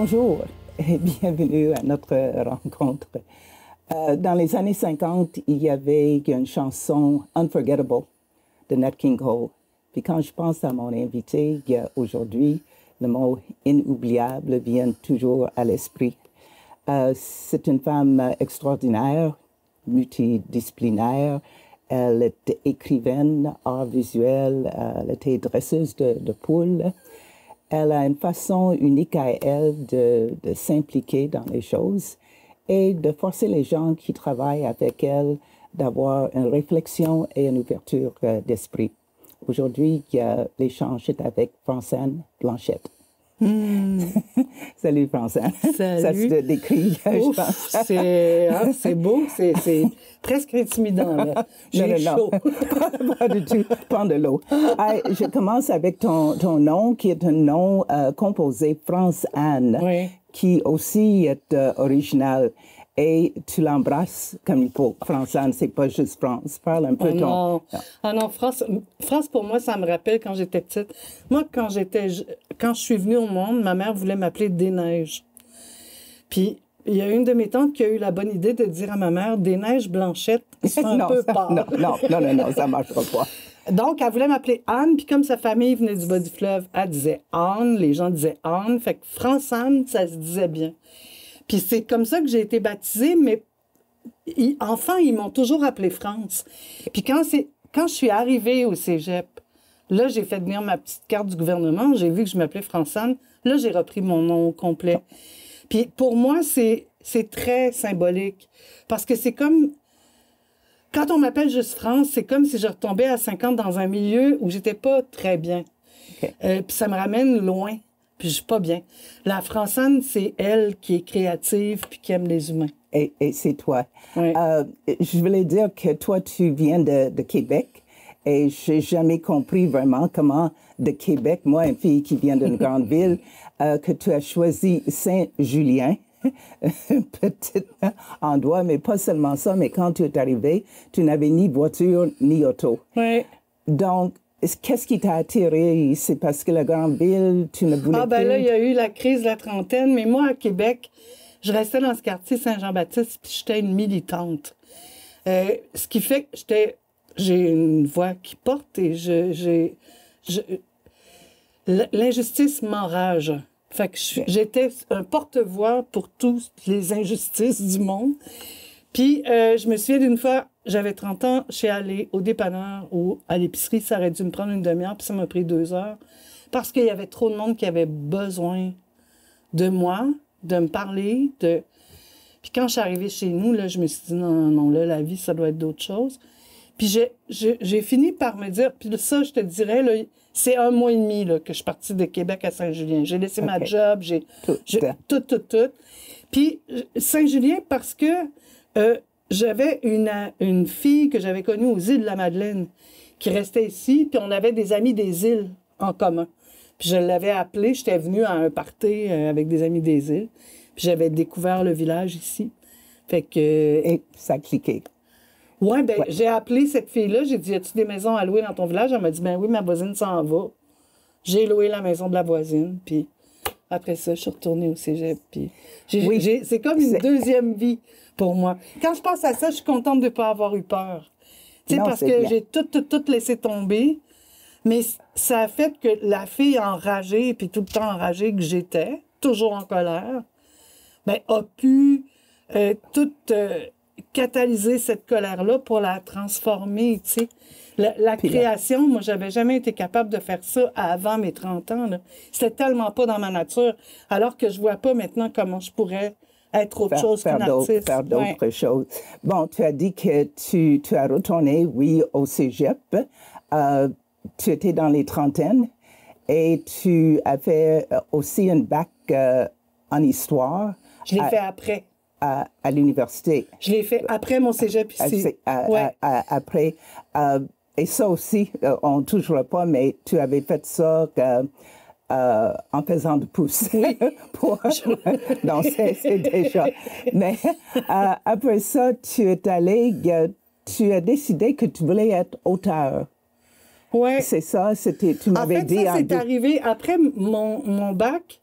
Bonjour et bienvenue à notre rencontre. Dans les années 50, il y avait une chanson Unforgettable de Nat King Cole. Puis quand je pense à mon invité aujourd'hui, le mot inoubliable vient toujours à l'esprit. C'est une femme extraordinaire, multidisciplinaire. Elle était écrivaine, art visuel, elle était dresseuse de poules. Elle a une façon unique à elle de s'impliquer dans les choses et de forcer les gens qui travaillent avec elle d'avoir une réflexion et une ouverture d'esprit. Aujourd'hui, l'échange est avec Francine Blanchette. Salut Francine. Salut. Ça se décrit, je pense. C'est beau, c'est presque intimidant. Là. J'ai chaud. Pas du tout, prends de l'eau. Je commence avec ton nom qui est un nom composé France-Anne, oui. Qui aussi est original. Et tu l'embrasses comme il faut. France-Anne, c'est pas juste France. Parle un peu non. Ah non, France, pour moi, ça me rappelle quand j'étais petite. Moi, quand je suis venue au monde, ma mère voulait m'appeler Des-Neiges. Puis, il y a une de mes tantes qui a eu la bonne idée de dire à ma mère, Des-Neiges Blanchette, c'est un peu pâle. Non, ça marchera pas. Donc, elle voulait m'appeler Anne, puis comme sa famille venait du bas du fleuve, elle disait Anne, les gens disaient Anne, fait que France-Anne, ça se disait bien. Puis c'est comme ça que j'ai été baptisée, mais enfant, ils m'ont toujours appelée France. Puis quand je suis arrivée au cégep, là, j'ai fait venir ma petite carte du gouvernement, j'ai vu que je m'appelais France-Anne, là, j'ai repris mon nom complet. Puis pour moi, c'est très symbolique, parce que c'est comme... Quand on m'appelle juste France, c'est comme si je retombais à 50 dans un milieu où j'étais pas très bien. Okay. Puis ça me ramène loin. Puis je suis pas bien. La Francine, c'est elle qui est créative puis qui aime les humains. Et c'est toi. Oui. Je voulais dire que toi, tu viens de Québec et j'ai jamais compris vraiment comment de Québec, moi, une fille qui vient d'une grande ville, que tu as choisi Saint-Julien, petit endroit, mais pas seulement ça, mais quand tu es arrivé, tu n'avais ni voiture ni auto. Oui. Donc, qu'est-ce qui t'a attiré? C'est parce que la grande ville, tu ne voulais plus? Là, il y a eu la crise de la trentaine, mais moi, à Québec, je restais dans ce quartier Saint-Jean-Baptiste, puis j'étais une militante. Ce qui fait que j'ai une voix qui porte et l'injustice m'enrage. Fait que j'étais un porte-voix pour toutes les injustices du monde. Puis, je me souviens d'une fois, j'avais 30 ans, je suis allée au dépanneur ou à l'épicerie, ça aurait dû me prendre une demi-heure, puis ça m'a pris 2 heures, parce qu'il y avait trop de monde qui avait besoin de moi, de me parler, Puis quand je suis arrivée chez nous, là, je me suis dit, non, là, la vie, ça doit être d'autres choses. Puis j'ai fini par me dire, puis ça, je te dirais, là, c'est 1 mois et demi là, que je suis partie de Québec à Saint-Julien. J'ai laissé ma job, tout. Puis Saint-Julien, parce que... j'avais une fille que j'avais connue aux îles de la Madeleine qui restait ici, puis on avait des amis des îles en commun. Puis je l'avais appelée, j'étais venue à un party avec des amis des îles, puis j'avais découvert le village ici. Fait que... Et ça a cliqué. Ouais. J'ai appelé cette fille-là, j'ai dit, as-tu des maisons à louer dans ton village? Elle m'a dit, ben oui, ma voisine s'en va. J'ai loué la maison de la voisine, puis après ça, je suis retournée au cégep, puis c'est comme une deuxième vie pour moi. Quand je pense à ça, je suis contente de ne pas avoir eu peur. Tu sais, parce que j'ai tout laissé tomber, mais ça a fait que la fille enragée, puis tout le temps enragée que j'étais, toujours en colère, ben, a pu catalyser cette colère-là pour la transformer, tu sais. La création, moi, j'avais jamais été capable de faire ça avant mes 30 ans. C'était tellement pas dans ma nature, alors que je vois pas maintenant comment je pourrais être autre chose qu'un artiste. Faire d'autres choses. Bon, tu as dit que tu as retourné, oui, au cégep. Tu étais dans les trentaines et tu as fait aussi un bac en histoire. Je l'ai fait après. À l'université. Je l'ai fait après mon cégep ici. Après. Et ça aussi, on ne touchera pas, mais tu avais fait ça en faisant de pouce. Oui. Donc, c'est déjà... Mais après ça, tu es allé... tu as décidé que tu voulais être auteur. Oui. C'est ça, tu m'avais dit... En fait, ça, c'est arrivé après mon bac.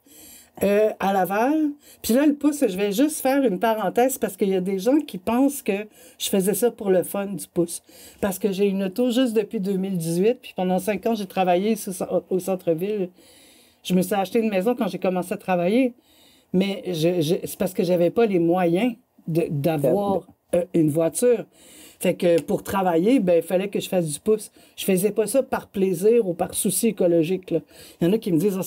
à Laval. Puis là, le pouce, je vais juste faire une parenthèse parce qu'il y a des gens qui pensent que je faisais ça pour le fun du pouce. Parce que j'ai une auto juste depuis 2018, puis pendant 5 ans, j'ai travaillé ici au centre-ville. Je me suis acheté une maison quand j'ai commencé à travailler, mais c'est parce que j'avais pas les moyens d'avoir une voiture. Fait que pour travailler, ben il fallait que je fasse du pouce. Je faisais pas ça par plaisir ou par souci écologique, là. Il y en a qui me disent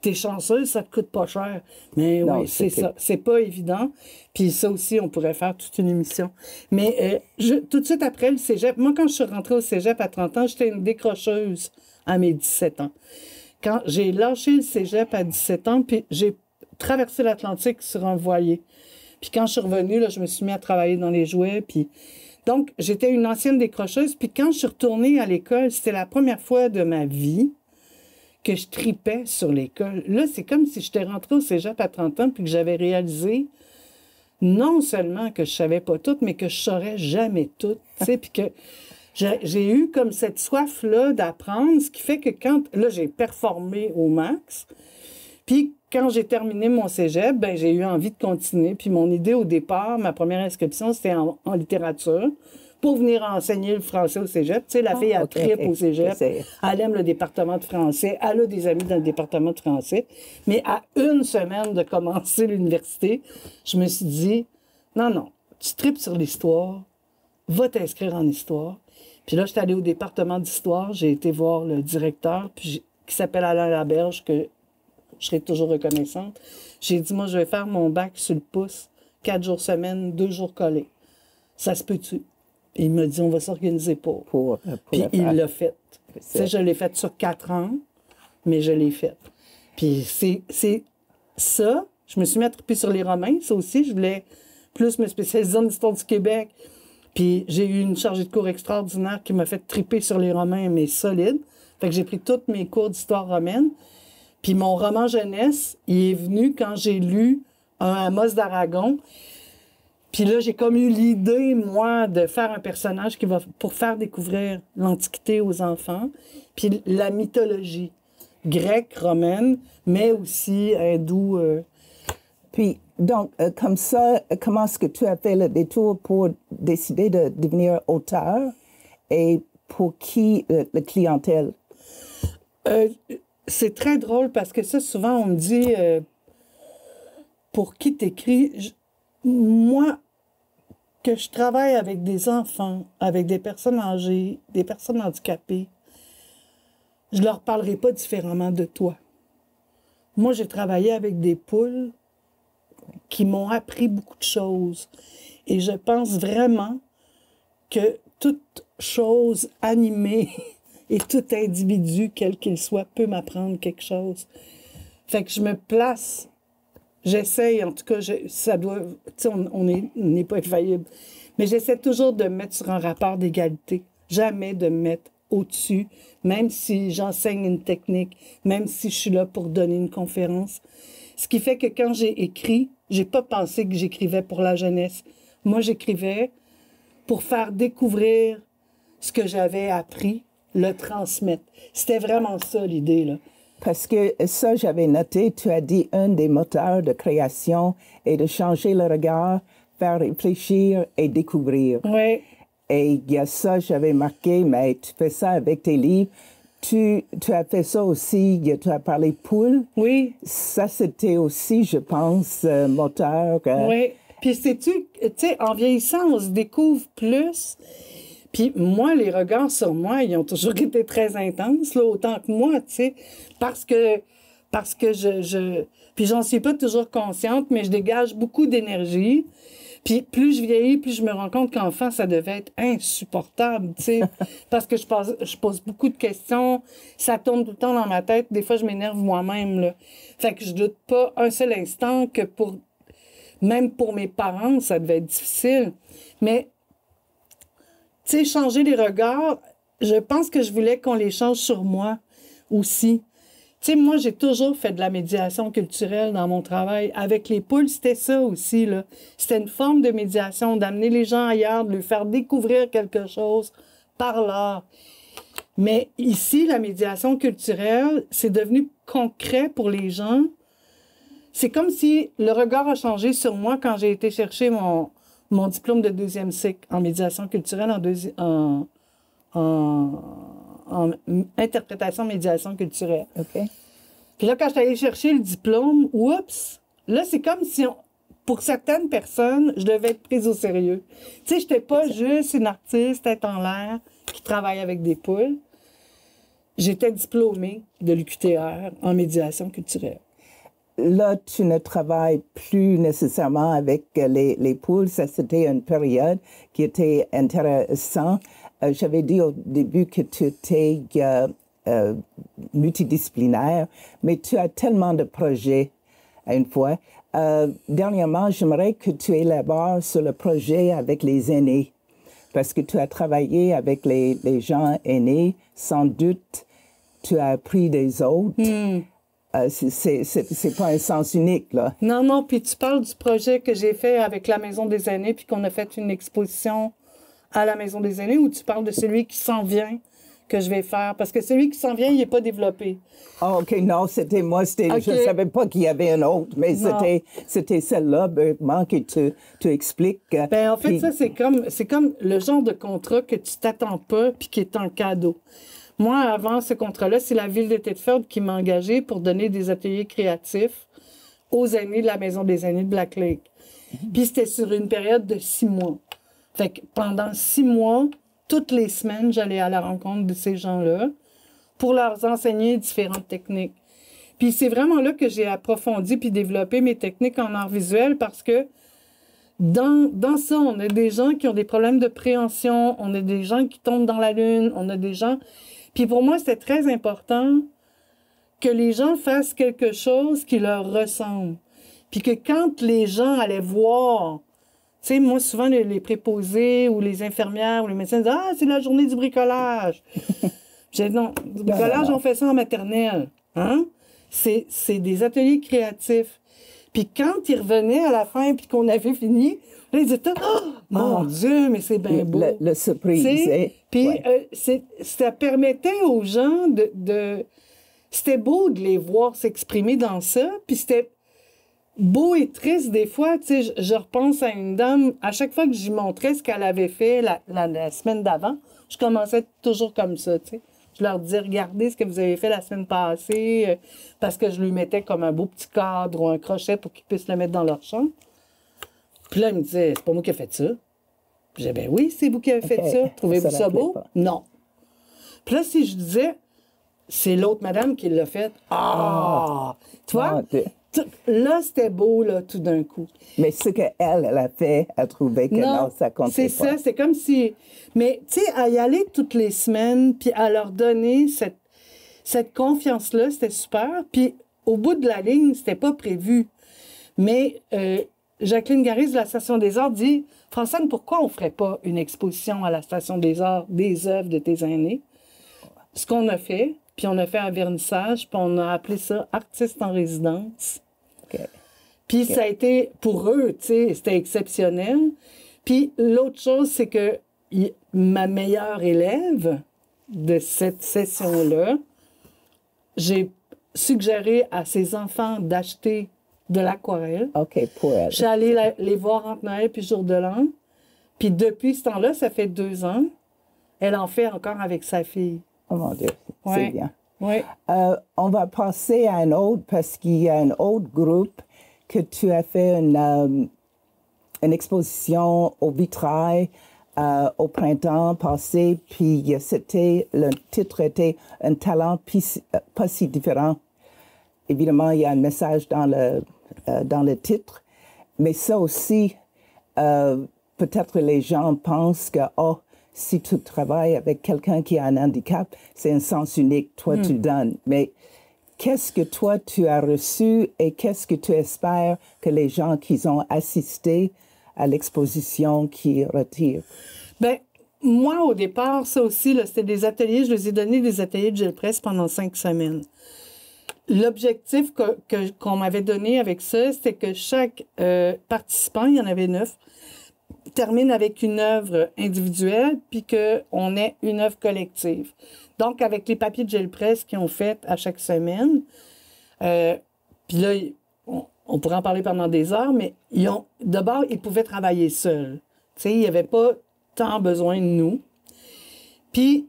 t'es chanceuse, ça te coûte pas cher. Mais oui, c'est ça. C'est pas évident. Puis ça aussi, on pourrait faire toute une émission. Mais tout de suite après le cégep, moi, quand je suis rentrée au cégep à 30 ans, j'étais une décrocheuse à mes 17 ans. Quand j'ai lâché le cégep à 17 ans, puis j'ai traversé l'Atlantique sur un voilier. Puis quand je suis revenue, là, je me suis mis à travailler dans les jouets, puis... Donc, j'étais une ancienne décrocheuse, puis quand je suis retournée à l'école, c'était la première fois de ma vie que je tripais sur l'école. Là, c'est comme si j'étais rentrée au cégep à 30 ans, puis que j'avais réalisé non seulement que je savais pas tout, mais que je saurais jamais tout, tu sais, puis que j'ai eu comme cette soif-là d'apprendre, ce qui fait que quand... Là, j'ai performé au max, puis quand j'ai terminé mon cégep, ben j'ai eu envie de continuer. Puis mon idée au départ, ma première inscription, c'était en littérature pour venir enseigner le français au cégep. Tu sais, la fille, elle tripe au cégep. Elle aime le département de français. Elle a des amis dans le département de français. Mais à une semaine de commencer l'université, je me suis dit, non, tu tripes sur l'histoire, va t'inscrire en histoire. Puis là, je suis allée au département d'histoire. J'ai été voir le directeur, qui s'appelle Alain Laberge, que je serai toujours reconnaissante. J'ai dit, moi, je vais faire mon bac sur le pouce, 4 jours semaine, 2 jours collés. Ça se peut-tu? Et il m'a dit, on va s'organiser pour. Puis il l'a fait. Tu sais, je l'ai fait sur 4 ans, mais je l'ai fait. Puis c'est ça. Je me suis mis à triper sur les Romains, ça aussi. Je voulais plus me spécialiser en histoire du Québec. Puis j'ai eu une chargée de cours extraordinaire qui m'a fait triper sur les Romains, mais solide. Fait que j'ai pris tous mes cours d'histoire romaine. Puis mon roman jeunesse, il est venu quand j'ai lu un Amos d'Aragon. Puis là, j'ai comme eu l'idée, moi, de faire un personnage pour faire découvrir l'Antiquité aux enfants. Puis la mythologie grecque, romaine, mais aussi hindoue. Puis, donc, comme ça, comment est-ce que tu as fait le détour pour décider de devenir auteur et pour qui la clientèle? C'est très drôle parce que ça, souvent, on me dit pour qui t'écris. Moi, que je travaille avec des enfants, avec des personnes âgées, des personnes handicapées, je leur parlerai pas différemment de toi. Moi, j'ai travaillé avec des poules qui m'ont appris beaucoup de choses. Et je pense vraiment que toute chose animée et tout individu, quel qu'il soit, peut m'apprendre quelque chose. Fait que je me place, j'essaye, en tout cas, ça doit, tu sais, on n'est pas infaillible, mais j'essaie toujours de me mettre sur un rapport d'égalité, jamais de me mettre au-dessus, même si j'enseigne une technique, même si je suis là pour donner une conférence. Ce qui fait que quand j'ai écrit, j'ai pas pensé que j'écrivais pour la jeunesse. Moi, j'écrivais pour faire découvrir ce que j'avais appris, le transmettre. C'était vraiment ça, l'idée, là. Parce que ça, j'avais noté, tu as dit un des moteurs de création est de changer le regard, faire réfléchir et découvrir. Oui. Et il y a ça, j'avais marqué, mais tu fais ça avec tes livres. Tu as fait ça aussi, tu as parlé poule. Oui. Ça, c'était aussi, je pense, moteur. Oui. Puis, sais-tu, en vieillissant, on se découvre plus. Puis moi, les regards sur moi, ils ont toujours été très intenses, là, autant que moi, tu sais, parce que puis j'en suis pas toujours consciente, mais je dégage beaucoup d'énergie. Puis plus je vieillis, plus je me rends compte qu'enfant, ça devait être insupportable, tu sais, parce que je pose beaucoup de questions, ça tourne tout le temps dans ma tête, des fois je m'énerve moi-même, là. Fait que je doute pas un seul instant que même pour mes parents, ça devait être difficile. Mais tu sais, changer les regards, je pense que je voulais qu'on les change sur moi aussi. Tu sais, moi, j'ai toujours fait de la médiation culturelle dans mon travail. Avec les poules, c'était ça aussi, là. C'était une forme de médiation, d'amener les gens ailleurs, de leur faire découvrir quelque chose par l'art. Mais ici, la médiation culturelle, c'est devenu concret pour les gens. c'est comme si le regard a changé sur moi quand j'ai été chercher mon diplôme de 2e cycle en médiation culturelle, en interprétation médiation culturelle. OK. Puis là, quand je suis allée chercher le diplôme, oups, là, c'est comme si, pour certaines personnes, je devais être prise au sérieux. Tu sais, je n'étais pas juste une artiste tête en l'air qui travaille avec des poules. J'étais diplômée de l'UQTR en médiation culturelle. Là, tu ne travailles plus nécessairement avec les poules. Ça, c'était une période qui était intéressante. J'avais dit au début que tu étais multidisciplinaire, mais tu as tellement de projets à une fois. Dernièrement, j'aimerais que tu élabores sur le projet avec les aînés, parce que tu as travaillé avec les gens aînés. Sans doute, tu as appris des autres. C'est pas un sens unique, là. Non, non, puis tu parles du projet que j'ai fait avec la Maison des aînés, puis qu'on a fait une exposition à la Maison des aînés, ou tu parles de celui qui s'en vient, que je vais faire? Parce que celui qui s'en vient, il n'est pas développé. Ah, OK, non, c'était moi. Okay. Je ne savais pas qu'il y avait un autre, mais c'était celle-là, vraiment, que tu expliques. Ben, en fait, puis... ça, c'est comme le genre de contrat que tu t'attends pas, puis qui est un cadeau. Moi, avant ce contrat-là, c'est la ville de Thetford qui m'a engagée pour donner des ateliers créatifs aux aînés de la Maison des aînés de Black Lake. Puis c'était sur une période de 6 mois. Fait que pendant 6 mois, toutes les semaines, j'allais à la rencontre de ces gens-là pour leur enseigner différentes techniques. Puis c'est vraiment là que j'ai approfondi puis développé mes techniques en art visuel parce que dans ça, on a des gens qui ont des problèmes de préhension, on a des gens qui tombent dans la lune, on a des gens... Puis pour moi, c'était très important que les gens fassent quelque chose qui leur ressemble. Puis que quand les gens allaient voir, tu sais, moi, souvent, les préposés ou les infirmières ou les médecins disaient « Ah, c'est la journée du bricolage! » J'ai dit « Non, du bricolage, on fait ça en maternelle. Hein? C'est des ateliers créatifs. » Puis quand ils revenaient à la fin puis qu'on avait fini, là, ils disaient « Oh, mon Dieu, mais c'est bien beau! » Le surprise. Puis ouais. Ça permettait aux gens de... C'était beau de les voir s'exprimer dans ça, puis c'était beau et triste des fois. Tu sais, je repense à une dame, à chaque fois que j'y montrais ce qu'elle avait fait la semaine d'avant, je commençais toujours comme ça, tu sais. Je leur disais, regardez ce que vous avez fait la semaine passée, parce que je lui mettais comme un beau petit cadre ou un crochet pour qu'ils puissent le mettre dans leur chambre. Puis là, elle me disait, c'est pas moi qui ai fait ça. Puis j'ai dit, ben oui, c'est vous qui avez fait ça. Trouvez-vous ça beau? Pas. Non. Puis là, si je disais, c'est l'autre madame qui l'a fait. Ah! Tu vois? Là, c'était beau, là, tout d'un coup. Mais ce qu'elle a fait, elle trouvait que non, ça comptait pas. C'est ça, c'est comme si... Mais, tu sais, à y aller toutes les semaines, puis à leur donner cette confiance-là, c'était super. Puis, au bout de la ligne, c'était pas prévu. Mais Jacqueline Garis de la Station des Arts dit, « Francine, pourquoi on ferait pas une exposition à la Station des Arts des œuvres de tes aînés? » Ce qu'on a fait... Puis on a fait un vernissage, puis on a appelé ça « Artiste en résidence ». Okay. Puis ça a été, pour eux, tu sais, c'était exceptionnel. Puis l'autre chose, c'est que ma meilleure élève de cette session-là, j'ai suggéré à ses enfants d'acheter de l'aquarelle. OK, pour elle. Je suis allée les voir entre Noël puis Jour de l'An. Puis depuis ce temps-là, ça fait 2 ans, elle en fait encore avec sa fille. Oh mon Dieu, c'est bien. Oui. On va passer à un autre, parce qu'il y a un autre groupe que tu as fait une exposition au vitrail au printemps passé, puis le titre était « Un talent pas si différent ». Évidemment, il y a un message dans le titre, mais ça aussi, peut-être les gens pensent que « Oh, si tu travailles avec quelqu'un qui a un handicap, c'est un sens unique, toi tu le donnes. » Mais qu'est-ce que toi tu as reçu et qu'est-ce que tu espères que les gens qui ont assisté à l'exposition qui retirent? Bien, moi au départ, ça aussi, c'était des ateliers, je les ai donné des ateliers de gel presse pendant 5 semaines. L'objectif qu'on m'avait donné avec ça, c'était que chaque participant, il y en avait 9, termine avec une œuvre individuelle, puis qu'on ait une œuvre collective. Donc, avec les papiers de gel presse qu'ils ont fait à chaque semaine, puis là, on pourrait en parler pendant des heures, mais d'abord, ils pouvaient travailler seuls. Tu sais, ils n'avaient pas tant besoin de nous. Puis,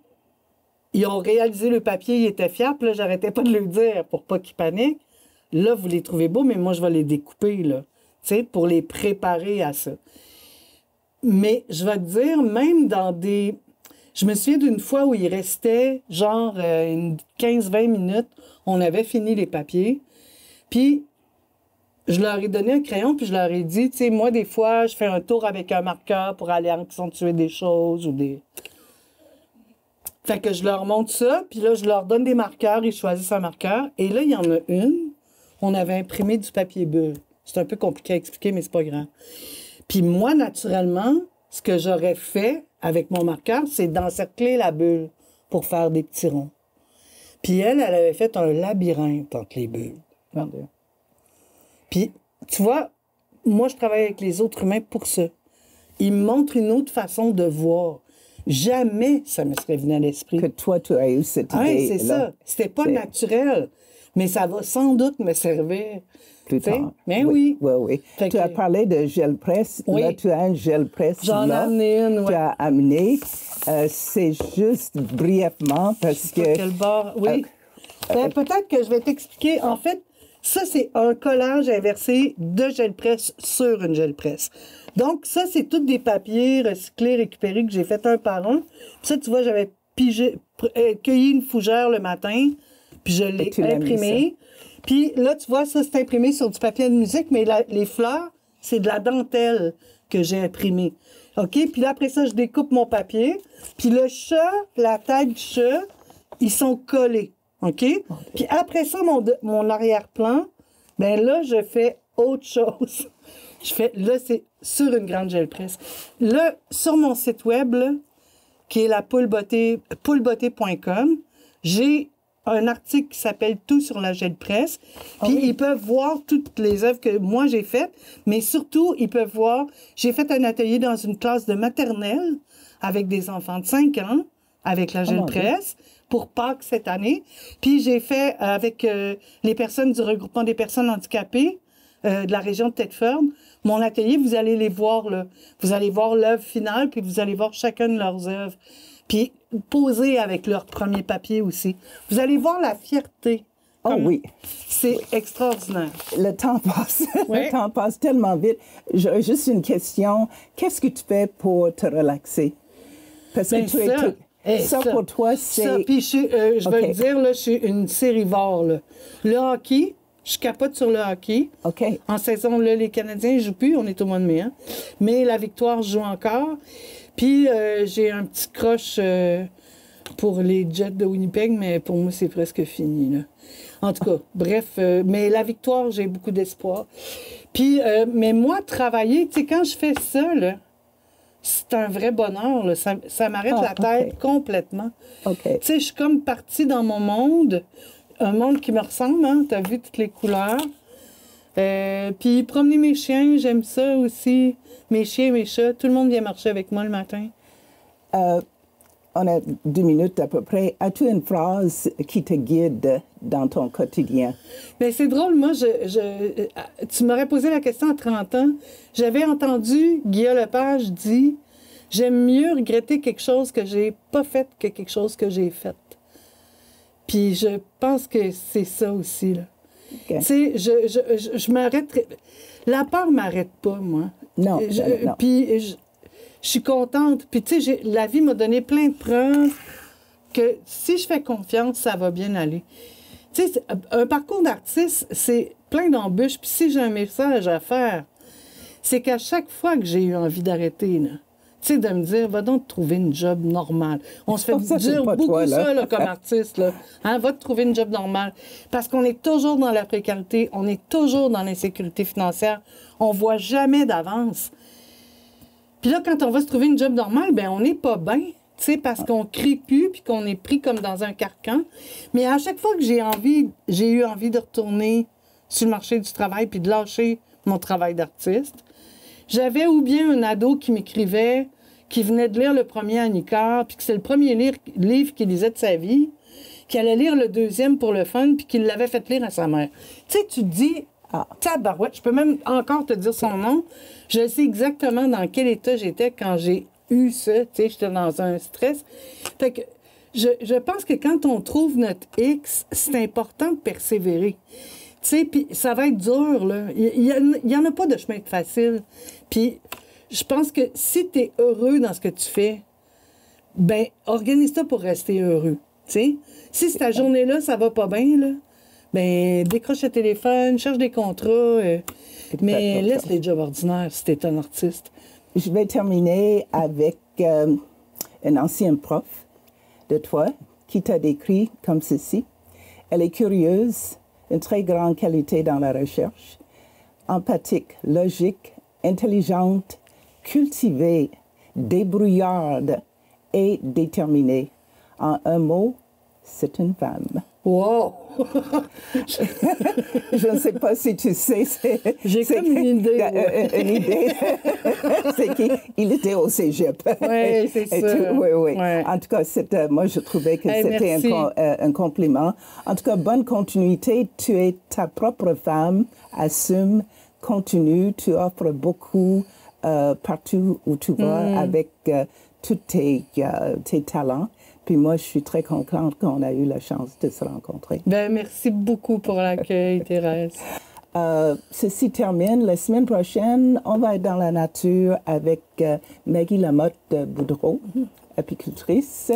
ils ont réalisé le papier, ils étaient fiers, puis là, j'arrêtais pas de le dire pour pas qu'ils paniquent. Là, vous les trouvez beaux, mais moi, je vais les découper, là, tu sais, pour les préparer à ça. Mais je vais te dire, même dans des... Je me souviens d'une fois où il restait, genre, 15-20 minutes, on avait fini les papiers, puis je leur ai donné un crayon, puis je leur ai dit, tu sais, moi, des fois, je fais un tour avec un marqueur pour aller accentuer des choses ou des... Fait que je leur montre ça, puis là, je leur donne des marqueurs, ils choisissent un marqueur. Et là, il y en a une, on avait imprimé du papier bulle. C'est un peu compliqué à expliquer, mais c'est pas grave. Puis moi, naturellement, ce que j'aurais fait avec mon marqueur, c'est d'encercler la bulle pour faire des petits ronds. Puis elle avait fait un labyrinthe entre les bulles. Pardon. Puis, tu vois, moi, je travaille avec les autres humains pour ça. Ils me montrent une autre façon de voir. Jamais ça me serait venu à l'esprit. Que toi, tu as eu cette idée. Oui, c'est ça. C'était pas naturel. Mais ça va sans doute me servir. Plus tard. Mais oui. Oui. Tu as parlé de gel presse. Oui. Là, tu as un gel presse. J'en ai amené une, oui. Tu as amené. C'est juste brièvement parce que... Quel bord, oui. Peut-être que je vais t'expliquer. En fait, ça, c'est un collage inversé de gel presse sur une gel presse. Donc, ça, c'est tous des papiers recyclés, récupérés que j'ai fait un par un. Puis ça, tu vois, j'avais cueilli une fougère le matin, puis je l'ai imprimé. Puis là, tu vois, ça, c'est imprimé sur du papier de musique, mais les fleurs, c'est de la dentelle que j'ai imprimée. OK? Puis là, après ça, je découpe mon papier. Puis le chat, la tête du chat, ils sont collés. OK? Puis après ça, mon arrière-plan, ben là, je fais autre chose. Là, c'est sur une grande gel presse. Là, sur mon site web, là, qui est la pouleboté.com, j'ai un article qui s'appelle « Tout sur la gel presse ». Puis ils peuvent voir toutes les œuvres que moi j'ai faites, mais surtout, ils peuvent voir... J'ai fait un atelier dans une classe de maternelle avec des enfants de 5 ans, avec la gel presse, pour Pâques cette année. Puis j'ai fait avec les personnes du regroupement des personnes handicapées de la région de Thetford. Mon atelier, vous allez les voir, là. Vous allez voir l'œuvre finale, puis vous allez voir chacune de leurs œuvres. Puis poser avec leur premier papier aussi. Vous allez voir la fierté. Oh oui. C'est extraordinaire. Le temps passe. Oui. Le temps passe tellement vite. J'aurais juste une question. Qu'est-ce que tu fais pour te relaxer? Parce que ça, pour toi, c'est... Ça, puis je vais le dire, là, je suis une sérivore, là. Le hockey... Je capote sur le hockey. OK. En saison, là, les Canadiens ne jouent plus. On est au mois de mai. Hein? Mais la Victoire joue encore. Puis, j'ai un petit croche pour les Jets de Winnipeg, mais pour moi, c'est presque fini. Là. En tout cas, bref. Mais la Victoire, j'ai beaucoup d'espoir. Puis, mais moi, travailler, tu sais, quand je fais ça, là, c'est un vrai bonheur. Là. Ça m'arrête la tête complètement. OK. Tu sais, je suis comme partie dans mon monde. Un monde qui me ressemble, hein? Tu as vu toutes les couleurs. Puis promener mes chiens, j'aime ça aussi. Mes chiens, mes chats, tout le monde vient marcher avec moi le matin. On a 2 minutes à peu près. As-tu une phrase qui te guide dans ton quotidien? Bien, c'est drôle, moi, tu m'aurais posé la question à 30 ans. J'avais entendu Guillaume Lepage dire « J'aime mieux regretter quelque chose que j'ai pas fait que quelque chose que j'ai fait. » Puis je pense que c'est ça aussi, là. Okay. Tu sais, je m'arrête... La peur m'arrête pas, moi. Non, non. Puis je suis contente. Puis tu sais, la vie m'a donné plein de preuves que si je fais confiance, ça va bien aller. Tu sais, un parcours d'artiste, c'est plein d'embûches. Puis si j'ai un message à faire, c'est qu'à chaque fois que j'ai eu envie d'arrêter, là, tu sais, de me dire, va donc te trouver une job normale. On se fait dire beaucoup toi, ça là, comme artiste. Là. Hein, va te trouver une job normale. Parce qu'on est toujours dans la précarité, on est toujours dans l'insécurité financière. On ne voit jamais d'avance. Puis là, quand on va se trouver une job normale, bien, on n'est pas bien. Tu sais, parce qu'on crie plus puis qu'on est pris comme dans un carcan. Mais à chaque fois que j'ai eu envie de retourner sur le marché du travail puis de lâcher mon travail d'artiste, j'avais ou bien un ado qui m'écrivait, qui venait de lire le premier Annika, puis que c'est le premier livre qu'il lisait de sa vie, qui allait lire le deuxième pour le fun, puis qu'il l'avait fait lire à sa mère. Tu sais, tu te dis, Ah. Tabarouette, je peux même encore te dire son nom. Je sais exactement dans quel état j'étais quand j'ai eu ça. Tu sais, j'étais dans un stress. Fait que je pense que quand on trouve notre X, c'est important de persévérer. Tu sais, puis ça va être dur, là. Il y en a pas de chemin facile. Puis je pense que si tu es heureux dans ce que tu fais, ben organise-toi pour rester heureux. Tu sais, si cette journée-là, ça va pas bien, là, ben décroche le téléphone, cherche des contrats, mais laisse les jobs ordinaires si t'es un artiste. Je vais terminer avec un ancien prof de toi qui t'a décrit comme ceci. Elle est curieuse, une très grande qualité dans la recherche, empathique, logique, intelligente, cultivée, débrouillarde et déterminée. En un mot, c'est une femme. Wow! Je ne sais pas si tu sais. J'ai comme une idée. Ouais. Une idée. C'est qu'il était au cégep. Oui, c'est ça. Oui, oui. Ouais. En tout cas, moi, je trouvais que c'était merci. un compliment. En tout cas, bonne continuité. Tu es ta propre femme. Assume, continue. Tu offres beaucoup partout où tu vas avec tous tes talents. Puis moi, je suis très contente qu'on a eu la chance de se rencontrer. Ben, merci beaucoup pour l'accueil, Thérèse. Ceci termine. La semaine prochaine, on va être dans la nature avec Maggie Lamotte-Boudreau, apicultrice.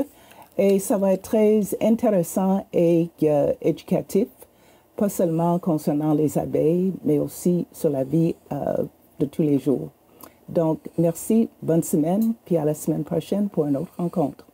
Et ça va être très intéressant et éducatif, pas seulement concernant les abeilles, mais aussi sur la vie de tous les jours. Donc, merci, bonne semaine, puis à la semaine prochaine pour une autre rencontre.